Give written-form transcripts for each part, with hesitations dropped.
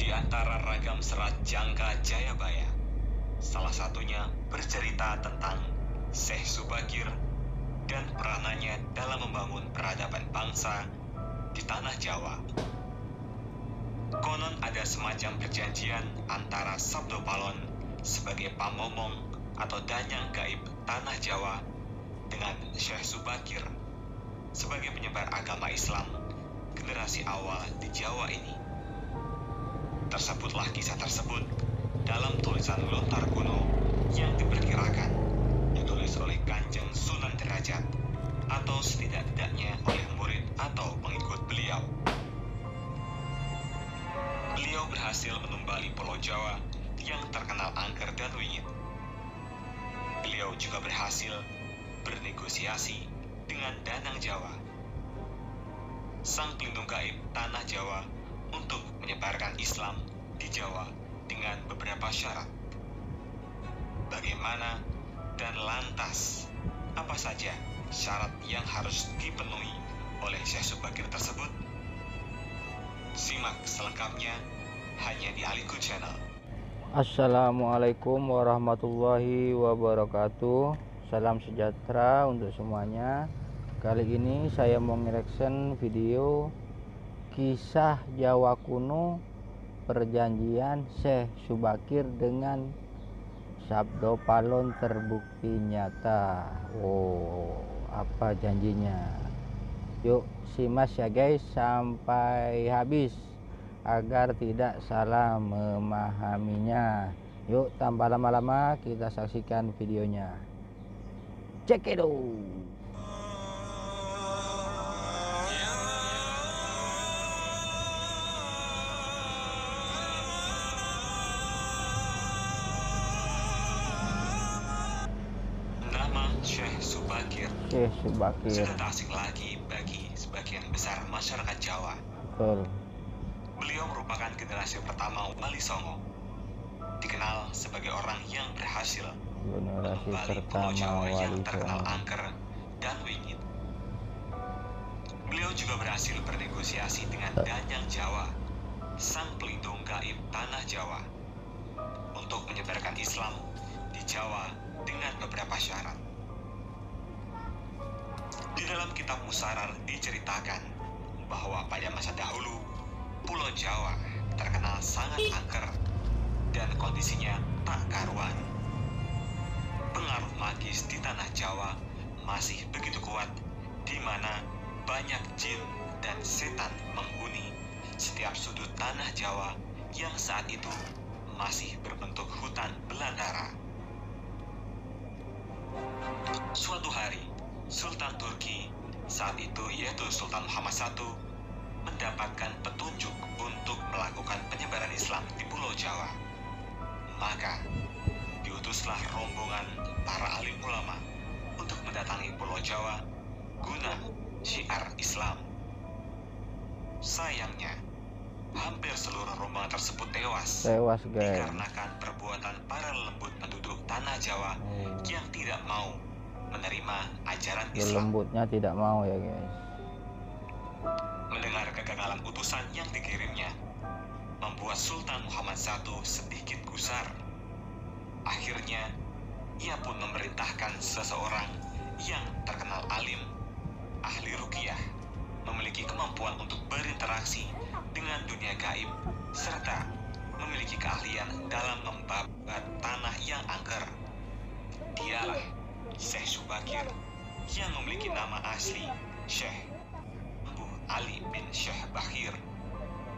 Di antara ragam serat Jangka Jayabaya, salah satunya bercerita tentang Syekh Subakir dan peranannya dalam membangun peradaban bangsa di tanah Jawa. Konon ada semacam perjanjian antara Sabdo Palon sebagai pamomong atau danyang gaib tanah Jawa dengan Syekh Subakir sebagai penyebar agama Islam generasi awal di Jawa ini. Tersebutlah kisah tersebut dalam tulisan lontar kuno yang diperkirakan ditulis oleh Kanjeng Sunan Derajat atau setidak-tidaknya oleh murid atau pengikut beliau. Beliau berhasil menumbali Pulau Jawa yang terkenal angker dan wingit. Beliau juga berhasil bernegosiasi dengan Danang Jawa, sang pelindung gaib tanah Jawa, untuk menyebarkan Islam di Jawa dengan beberapa syarat. Bagaimana dan lantas apa saja syarat yang harus dipenuhi oleh Syekh Subakir tersebut? Simak selengkapnya hanya di Aliku Channel. Assalamualaikum warahmatullahi wabarakatuh. Salam sejahtera untuk semuanya. Kali ini saya mau nge-reaction video kisah Jawa kuno, perjanjian Syekh Subakir dengan Sabdo Palon terbukti nyata. Oh, apa janjinya? Yuk simak ya guys sampai habis agar tidak salah memahaminya. Yuk tanpa lama-lama kita saksikan videonya. Cekedo. Nama Syekh Subakir Syekh Subakir. sudah tak asing lagi bagi sebagian besar masyarakat Jawa. Betul. Beliau merupakan generasi pertama Wali Songo, dikenal sebagai orang yang berhasil Generasi kembali Pulau pertama Jawa yang Wali terkenal Songo. angker dan wingit. Beliau juga berhasil bernegosiasi dengan Danyang Jawa, sang pelindung gaib tanah Jawa, untuk menyebarkan Islam di Jawa dengan beberapa syarat. Di dalam kitab Musarar diceritakan bahwa pada masa dahulu Pulau Jawa terkenal sangat angker dan kondisinya tak karuan. Pengaruh magis di tanah Jawa masih begitu kuat, di mana banyak jin dan setan menghuni setiap sudut tanah Jawa yang saat itu masih berbentuk hutan belantara. Suatu hari, Sultan Turki saat itu yaitu Sultan Muhammad I mendapatkan petunjuk untuk melakukan penyebaran Islam di Pulau Jawa. Maka diutuslah rombongan para alim ulama untuk mendatangi Pulau Jawa guna syiar Islam. Sayangnya, hampir seluruh rombongan tersebut tewas Guys. dikarenakan perbuatan para lembut penduduk tanah Jawa yang tidak mau menerima ajaran Islam. Lembutnya tidak mau ya guys. Mendengar kegagalan utusan yang dikirimnya, membuat Sultan Muhammad I sedikit gusar. Akhirnya, ia pun memerintahkan seseorang yang terkenal alim, ahli ruqyah, memiliki kemampuan untuk berinteraksi dengan dunia gaib, serta memiliki keahlian dalam membabat tanah yang angker. Dialah Syekh Subakir yang memiliki nama asli Syekh Ali bin Syekh Bakir,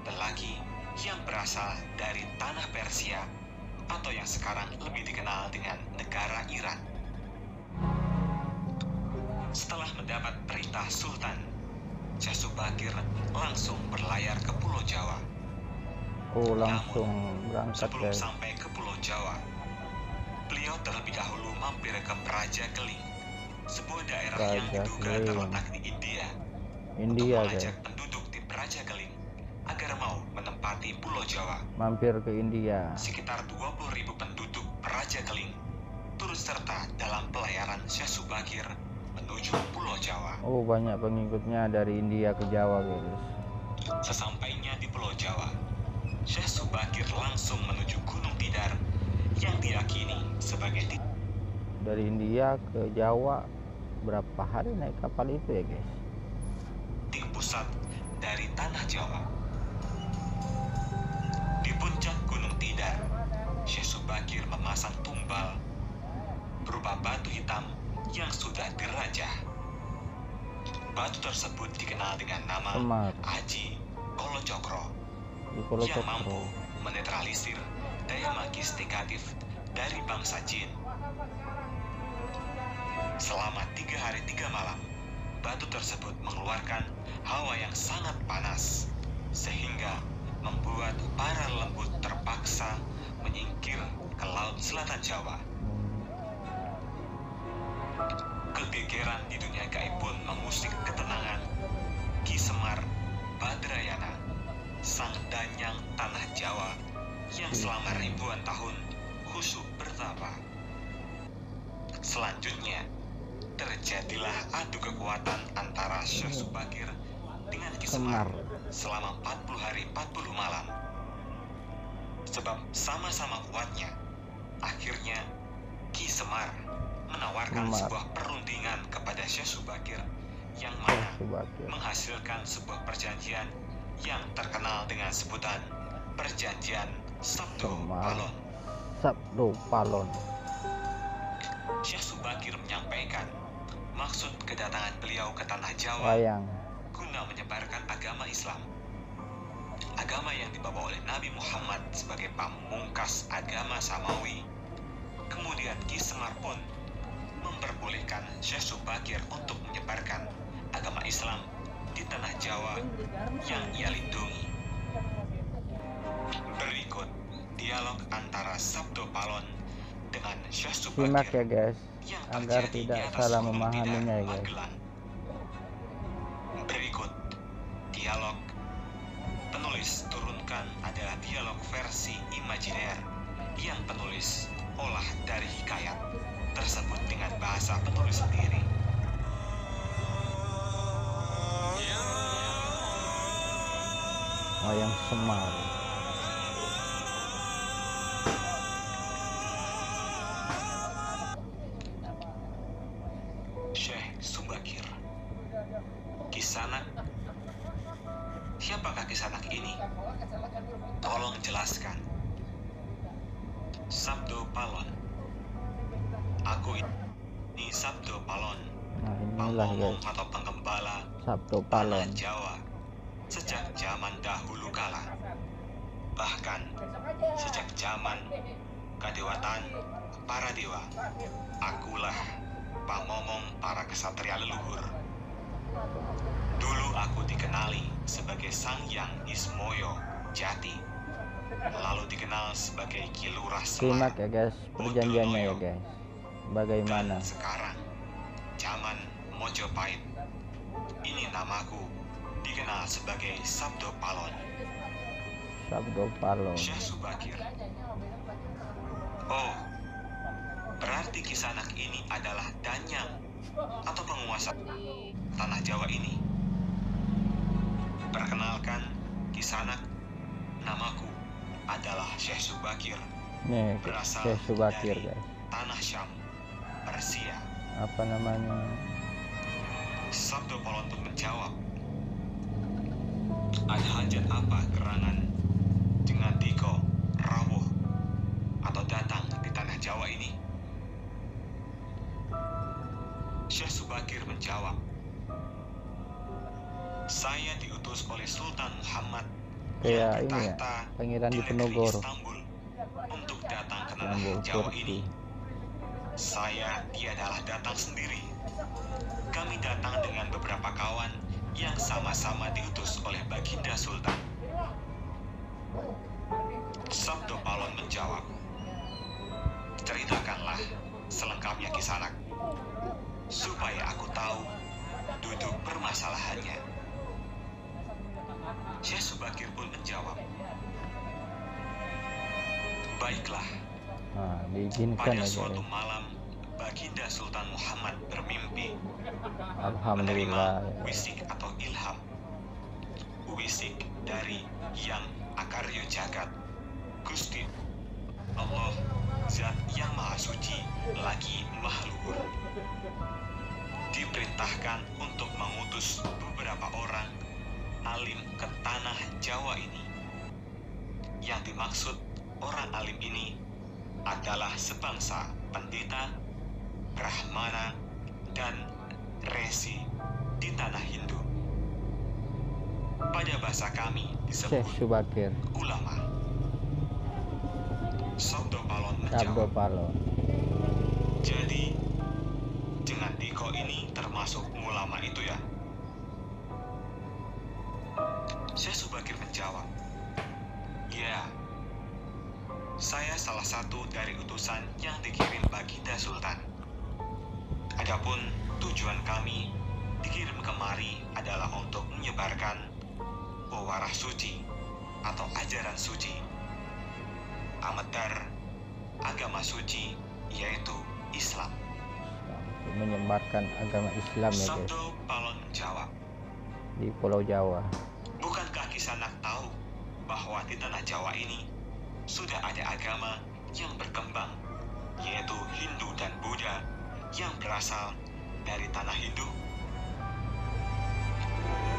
lelaki yang berasal dari tanah Persia atau yang sekarang lebih dikenal dengan negara Iran. Setelah mendapat perintah Sultan, Syekh Subakir langsung berlayar ke Pulau Jawa. Oh, langsung Namun, berangkat sebelum guys. sampai ke Pulau Jawa, beliau terlebih dahulu mampir ke Praja Keling, sebuah daerah yang Praja diduga Keling. terletak di India, untuk India guys. mengajak penduduk di Praja Keling agar mau menempati Pulau Jawa. Mampir ke India. Sekitar 20.000 penduduk Praja Keling turut serta dalam pelayaran Syekh Subakir menuju Pulau Jawa. Oh, banyak pengikutnya dari India ke Jawa guys. Sesampainya di Pulau Jawa, Syekh Subakir yang diyakini sebagai Dari India ke Jawa berapa hari naik kapal itu ya guys? titik pusat dari tanah Jawa. Di puncak Gunung Tidar, Syekh Subakir memasang tumbal berupa batu hitam yang sudah dirajah. Batu tersebut dikenal dengan nama Semar Aji Kolocokro di yang mampu Kolocokro. menetralisir daya magis negatif dari bangsa jin. Selama 3 hari 3 malam, batu tersebut mengeluarkan hawa yang sangat panas, sehingga membuat para lembut terpaksa menyingkir ke laut selatan Jawa. Kegegeran di dunia gaib pun mengusik ketenangan Ki Semar Badrayana, sang danyang tanah Jawa yang selama ribuan tahun khusyuk bertapa. Selanjutnya, terjadilah adu kekuatan antara Syekh Subakir dengan Ki Semar selama 40 hari 40 malam. Sebab sama-sama kuatnya, akhirnya Ki Semar menawarkan sebuah perundingan kepada Syekh Subakir yang mana menghasilkan sebuah perjanjian yang terkenal dengan sebutan Perjanjian Sabdo Palon. Sabdo Palon. Syekh Subakir menyampaikan maksud kedatangan beliau ke tanah Jawa guna menyebarkan agama Islam, agama yang dibawa oleh Nabi Muhammad sebagai pamungkas agama Samawi. Kemudian Ki Semar pun memperbolehkan Syekh Subakir untuk menyebarkan agama Islam di tanah Jawa yang ia lindungi. Berikut dialog antara Sabdo Palon dengan Syekh Subakir. Simak ya guys, agar tidak salah memahaminya ya guys. Berikut dialog penulis turunkan adalah dialog versi imajiner yang penulis olah dari hikayat tersebut dengan bahasa penulis sendiri. Wayang Semar. Syekh Subakir. Kisanak. Siapakah Kisanak ini? Tolong jelaskan. Sabdo Palon. Aku ini Sabdo Palon, Nah inilah pemomong guys, atau penggembala Sabdo tanah Palon. Jawa sejak zaman dahulu kala. Bahkan sejak zaman kadewatan para dewa, akulah pamomong para kesatria leluhur. Dulu aku dikenali sebagai Sang Hyang Ismoyo Jati, lalu dikenal sebagai Ki Lurah Semar. Simak ya guys perjanjiannya ya guys. Bagaimana? Dan sekarang zaman Mojopahit, ini namaku dikenal sebagai Sabdo Palon. Sabdo Palon. Syekh Subakir. Oh, berarti Kisanak ini adalah danyang atau penguasa tanah Jawa ini. Perkenalkan, Kisanak, namaku adalah Syekh Subakir, Nih berasal Syekh Subakir dari guys. tanah Syam, Persia. Apa namanya? Sabdo Palon pun menjawab, ada hajat apa gerangan dengan Diko, rawuh, atau datang di tanah Jawa ini? Syekh Subakir menjawab, saya diutus oleh Sultan Muhammad Kayak yang ini ya, bertahta Pangeran di negeri Diponegoro. Istanbul untuk datang ke tanah Istanbul, Jawa Turki. ini. Saya tiadalah datang sendiri. Kami datang dengan beberapa kawan yang sama-sama diutus oleh Baginda Sultan. Sabdo Palon menjawab, ceritakanlah selengkapnya Kisanak, supaya aku tahu duduk permasalahannya. Syekh Subakir pun menjawab, baiklah. Nah diizinkan Pada ya suatu guys. malam, Baginda Sultan Muhammad bermimpi Alhamdulillah menerima ya. wisik atau ilham. Wisik dari Yang Akaryo Jagat, Gusti Allah Zat yang Maha Suci lagi Maha Luhur. Diperintahkan untuk mengutus beberapa orang alim ke tanah Jawa ini. Yang dimaksud orang alim ini adalah sebangsa pendeta, brahmana, dan resi di tanah Hindu. Pada bahasa kami Syekh disebut Subakir. ulama. Sabdo Palon Sabdo menjawab, Palon. jadi dengan Diko ini termasuk ulama itu ya? Syekh Subakir menjawab, ya, saya salah satu dari utusan yang dikirim Baginda Sultan. Adapun tujuan kami dikirim kemari adalah untuk menyebarkan pewadah suci atau ajaran suci, amedar agama suci, yaitu Islam. Menyebarkan agama Islam ya guys, Sabdo Palon menjawab, di Pulau Jawa. bukankah Kisanak tahu bahwa di tanah Jawa ini sudah ada agama yang berkembang, yaitu Hindu dan Buddha yang berasal dari tanah Hindu?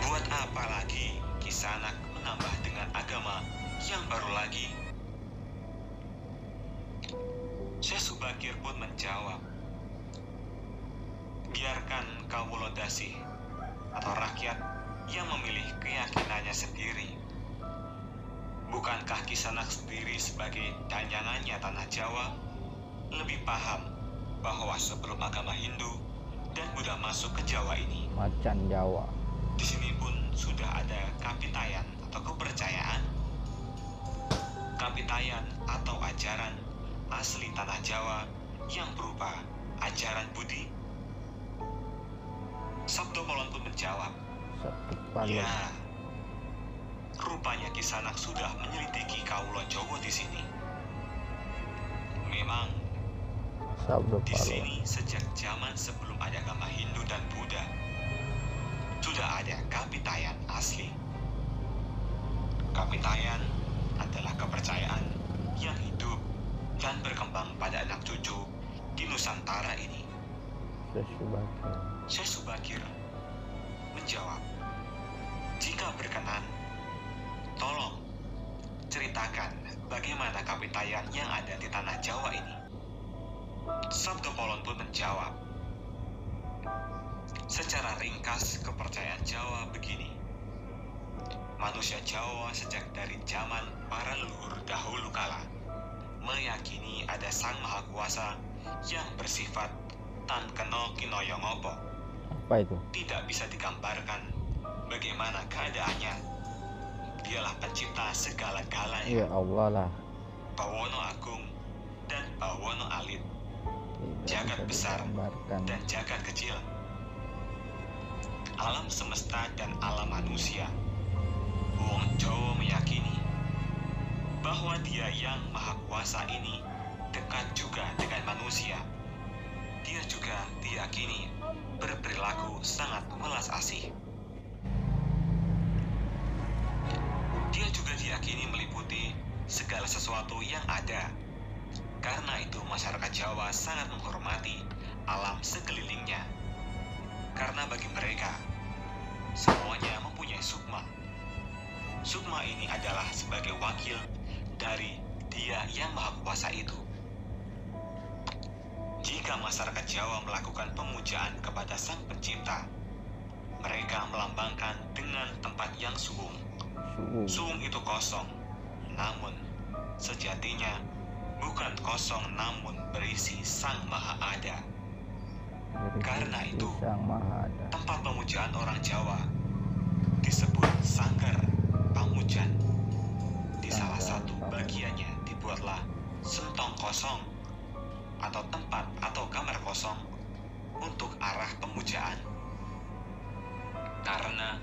Buat apa lagi Kisanak menambah dengan agama yang baru lagi? Syekh Subakir pun menjawab, biarkan kawula dasih atau rakyat yang memilih keyakinannya sendiri. Bukankah Kisanak sendiri sebagai danyangannya tanah Jawa lebih paham bahwa sebelum agama Hindu dan Buddha masuk ke Jawa ini, Macan Jawa. di sini pun sudah ada kapitayan atau kepercayaan. Kapitayan atau ajaran asli tanah Jawa yang berupa ajaran Budi. Sabdo Palon pun menjawab, Sabdo Palon. ya, rupanya Kisanak sudah menyelidiki kaula Jawa di sini. Memang Sabdo di Palon. sini sejak zaman sebelum ada agama Hindu dan Buddha sudah ada kapitayan asli. Kapitayan adalah kepercayaan yang hidup dan berkembang pada anak cucu di Nusantara ini. Syekh Subakir. Syekh Subakir menjawab, jika berkenan, tolong ceritakan bagaimana kapitayan yang ada di tanah Jawa ini. Sabdo Palon pun menjawab, secara ringkas kepercayaan Jawa begini. Manusia Jawa sejak dari zaman para leluhur dahulu kala meyakini ada Sang Maha Kuasa yang bersifat tan kena kinoyo ngopo. Apa itu? Tidak bisa digambarkan bagaimana keadaannya. Dialah pencipta segala-galanya, Ya Allah lah. Bawono Agung dan Bawono Alit, Tidak jagat bisa besar digambarkan. dan jagat kecil, alam semesta dan alam manusia. Wong Jawa meyakini bahwa Dia yang Maha Kuasa ini dekat juga dengan manusia. Dia juga diyakini berperilaku sangat welas asih. Dia juga diyakini meliputi segala sesuatu yang ada. Karena itu masyarakat Jawa sangat menghormati alam sekelilingnya. Karena bagi mereka, semuanya mempunyai sukma. Sukma ini adalah sebagai wakil dari Dia yang Maha Kuasa itu. Jika masyarakat Jawa melakukan pemujaan kepada Sang Pencipta, mereka melambangkan dengan tempat yang suwung. Suwung itu kosong, namun sejatinya bukan kosong namun berisi Sang Maha Ada. Karena itu, Sang Maha Ada. tempat pemujaan orang Jawa disebut Sanggar Pamujan. Di salah Sanggar satu Pamujan. bagiannya dibuatlah sentong kosong atau tempat atau kamar kosong untuk arah pemujaan. Karena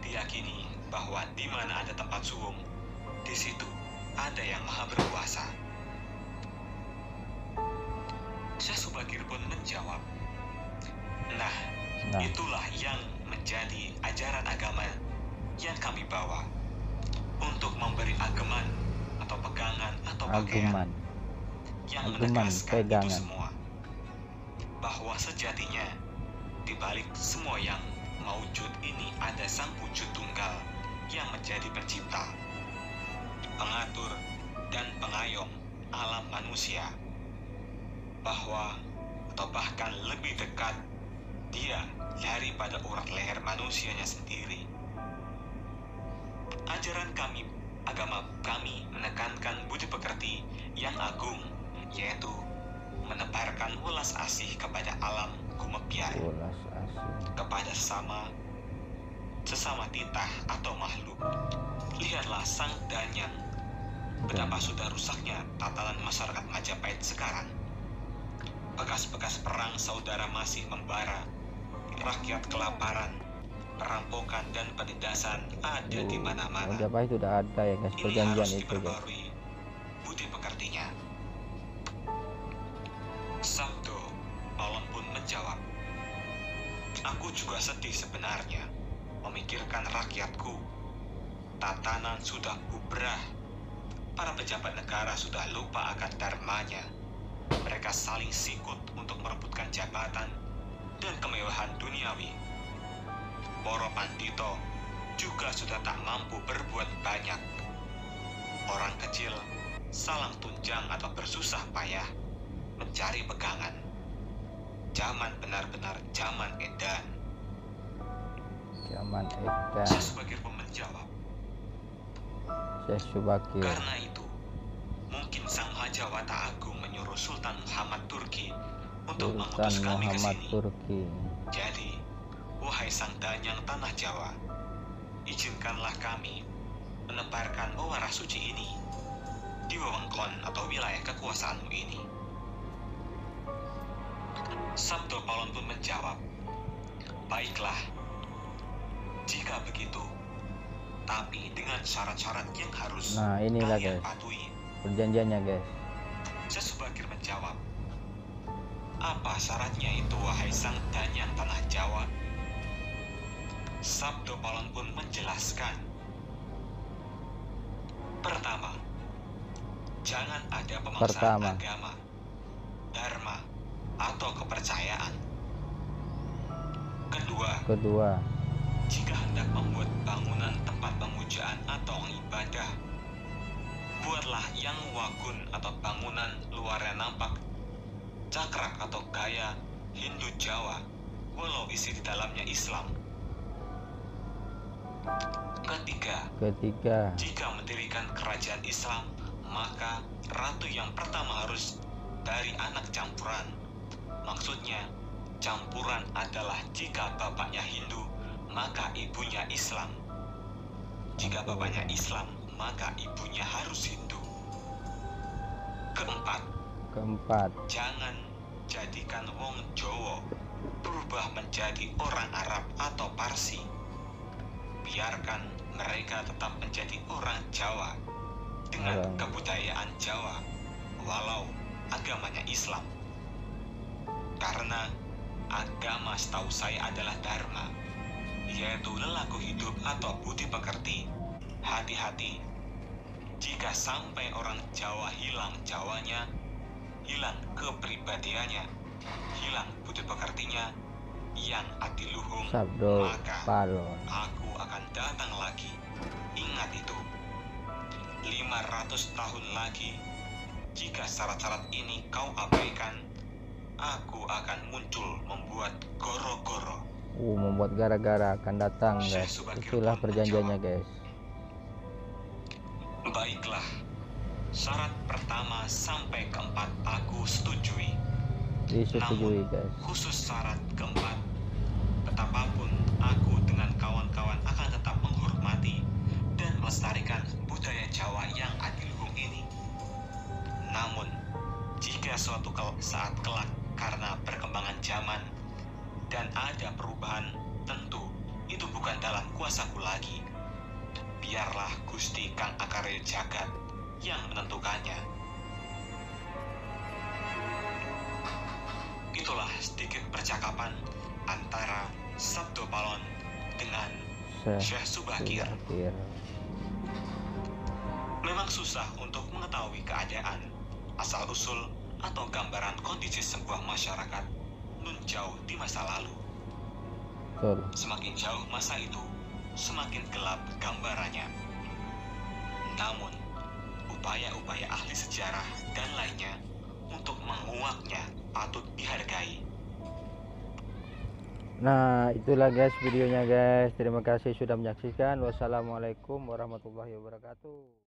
diyakini bahwa di mana ada tempat suwung, di situ ada yang Maha Berkuasa. Syekh Subakir pun menjawab, nah, itulah yang menjadi ajaran agama yang kami bawa untuk memberi ageman atau pegangan atau pakaian Aguman. yang ageman, menegaskan itu pegangan. semua, bahwa sejatinya di balik semua yang maujud ini ada Sang Wujud Tunggal yang menjadi pencipta, pengatur, dan pengayom alam manusia, bahwa atau bahkan lebih dekat Dia daripada urat leher manusianya sendiri. Ajaran kami, agama kami menekankan budi pekerti yang agung, yaitu menebarkan welas asih kepada alam gumebyar, Ulas asih. kepada sesama titah atau makhluk. Lihatlah Sang Danyang, betapa sudah rusaknya tatanan masyarakat Majapahit sekarang. Bekas-bekas perang saudara masih membara, rakyat kelaparan, perampokan dan penindasan ada di mana-mana. Majapahit sudah ada ya guys, Ini perjanjian harus itu guys. diperbarui budi pekertinya. Sabdo Palon pun menjawab, aku juga sedih sebenarnya memikirkan rakyatku. Tatanan sudah bubrah, para pejabat negara sudah lupa akan dharmanya. Mereka saling sikut untuk merebutkan jabatan dan kemewahan duniawi. Para pandito juga sudah tak mampu berbuat banyak. Orang kecil salang tunjang atau bersusah payah mencari pegangan. Zaman benar-benar zaman edan. Zaman edan. Syekh Subakir pun menjawab, Syekh Subakir. karena itu, mungkin Sang Mahajawata Agung menyuruh Sultan Muhammad Turki untuk Sultan mengutus kami ke Muhammad sini. Turki. Jadi, wahai Sang Danyang Tanah Jawa, izinkanlah kami menebarkan wewarah suci ini di wewengkon atau wilayah kekuasaanmu ini. Sabdo Palon pun menjawab, baiklah, jika begitu, tapi dengan syarat-syarat yang harus Nah inilah kalian guys, patuhi. perjanjiannya guys. Syekh Subakir menjawab, apa syaratnya itu wahai Sang Danyang Tanah Jawa? Sabdo Palon pun menjelaskan, pertama, jangan ada pemaksaan agama, dharma, atau kepercayaan. Kedua, jika hendak membuat bangunan tempat pemujaan atau ibadah, buatlah yang wagun atau bangunan luarnya nampak cakrak atau gaya Hindu Jawa, walau isi di dalamnya Islam. Ketiga, jika mendirikan kerajaan Islam, maka ratu yang pertama harus dari anak campuran. Maksudnya, campuran adalah jika bapaknya Hindu, maka ibunya Islam. Jika bapaknya Islam, maka ibunya harus Hindu. Keempat, jangan jadikan wong Jawa berubah menjadi orang Arab atau Parsi. Biarkan mereka tetap menjadi orang Jawa dengan kebudayaan Jawa, walau agamanya Islam. Karena agama setahu saya adalah dharma, yaitu lelaku hidup atau budi pekerti. Hati-hati, jika sampai orang Jawa hilang Jawanya, hilang kepribadiannya, hilang budi pekertinya yang adiluhung, Sabdo maka Palon. aku akan datang lagi. Ingat itu, 500 tahun lagi, jika syarat-syarat ini kau abaikan, aku akan muncul membuat goro-goro. Membuat gara-gara akan datang guys. Itulah perjanjiannya guys. Baiklah, syarat pertama sampai keempat aku setujui. Disetujui Namun, guys. khusus syarat keempat, betapapun aku dengan kawan-kawan akan tetap menghormati dan melestarikan budaya Jawa yang adiluhung ini. Namun, jika suatu saat kelak karena perkembangan zaman dan ada perubahan, tentu itu bukan dalam kuasaku lagi. Biarlah Gusti Kang Akaril Jagat yang menentukannya. Itulah sedikit percakapan antara Sabdo Palon dengan Syekh Subakir. Memang susah untuk mengetahui keadaan asal-usul atau gambaran kondisi sebuah masyarakat nun jauh di masa lalu. Betul. Semakin jauh masa itu, semakin gelap gambarannya. Namun, upaya-upaya ahli sejarah dan lainnya untuk menguaknya patut dihargai. Nah, itulah guys videonya guys. Terima kasih sudah menyaksikan. Wassalamualaikum warahmatullahi wabarakatuh.